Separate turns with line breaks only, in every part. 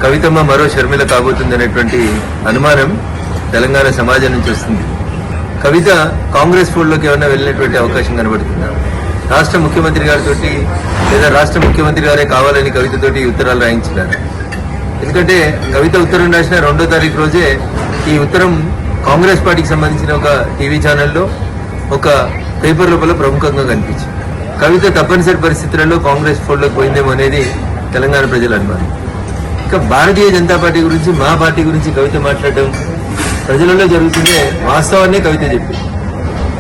కవితమ్మ మరో షర్మిల కాబోతుందనేటువంటి అనుమానం తెలంగాణ సమాజం నుంచి వస్తుంది. కవిత కాంగ్రెస్ ఫోల్డ్లోకి ఏమైనా వెళ్ళినటువంటి అవకాశం కనబడుతుందా? రాష్ట్ర ముఖ్యమంత్రి గారితో లేదా రాష్ట్ర ముఖ్యమంత్రి గారే కావాలని కవితతోటి ఉత్తరాలు రాయించినారు. ఎందుకంటే కవిత ఉత్తరం రాసిన 2వ తారీఖు రోజే ఈ ఉత్తరం కాంగ్రెస్ పార్టీకి సంబంధించిన ఒక టీవీ ఛానల్లో ఒక పేపర్ లోపల ప్రముఖంగా కనిపించింది. కవిత తప్పనిసరి పరిస్థితులలో కాంగ్రెస్ ఫోల్డ్లోకి పోయిందేమో అనేది తెలంగాణ ప్రజల అనుమానం. ఇక భారతీయ జనతా పార్టీ గురించి, మా పార్టీ గురించి కవిత మాట్లాడడం ప్రజలలో జరుగుతుందే వాస్తవాన్ని కవిత చెప్పింది.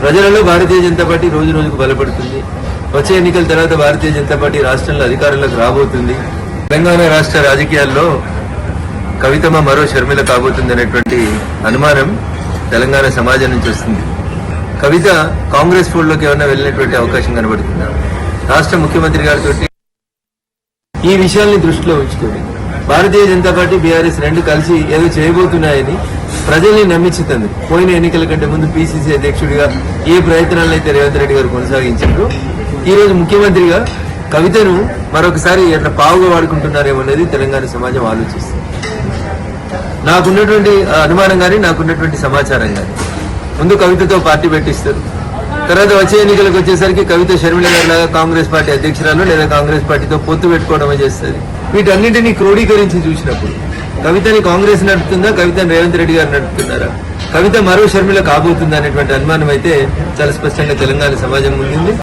ప్రజలలో భారతీయ జనతా పార్టీ రోజు రోజుకు బలపడుతుంది. వచ్చే ఎన్నికల తర్వాత భారతీయ జనతా పార్టీ రాష్ట్రంలో అధికారంలోకి రాబోతుంది. తెలంగాణ రాష్ట్ర రాజకీయాల్లో కవితమ్మ మరో షర్మిల కాబోతుంది అనేటువంటి అనుమానం తెలంగాణ సమాజం నుంచి వస్తుంది. కవిత కాంగ్రెస్ ఫోల్డ్లోకి ఏమైనా వెళ్ళినటువంటి అవకాశం కనబడుతుందా? రాష్ట్ర ముఖ్యమంత్రి గారితో ఈ విషయాల్ని దృష్టిలో ఉంచుకొని భారతీయ జనతా పార్టీ, బీఆర్ఎస్ రెండు కలిసి ఏదో చేయబోతున్నాయని ప్రజల్ని నమ్మించుతుంది. పోయిన ఎన్నికల కంటే ముందు పీసీసీ అధ్యక్షుడిగా ఏ ప్రయత్నాలను అయితే రేవంత్ రెడ్డి గారు కొనసాగించారు, ఈ రోజు ముఖ్యమంత్రిగా కవితను మరొకసారి ఎట్లా పావుగా వాడుకుంటున్నారేమో అనేది తెలంగాణ సమాజం ఆలోచిస్తుంది. నాకున్నటువంటి అనుమానం కానీ, నాకున్నటువంటి సమాచారం కానీ, ముందు కవితతో పార్టీ పెట్టిస్తారు. తర్వాత వచ్చే ఎన్నికలకు వచ్చేసరికి కవిత షర్మిల గారి లాగా కాంగ్రెస్ పార్టీ అధ్యక్షురాలు లేదా కాంగ్రెస్ పార్టీతో పొత్తు పెట్టుకోవడమే చేస్తుంది. వీటన్నింటినీ క్రోడీకరించి చూసినప్పుడు కవితని కాంగ్రెస్ నడుపుతుందా, కవితని రేవంత్ రెడ్డి గారు నడుపుతున్నారా, కవిత మరో షర్మిల కాబోతుందా అనేటువంటి అనుమానం అయితే చాలా స్పష్టంగా తెలంగాణ సమాజం ముందుంది.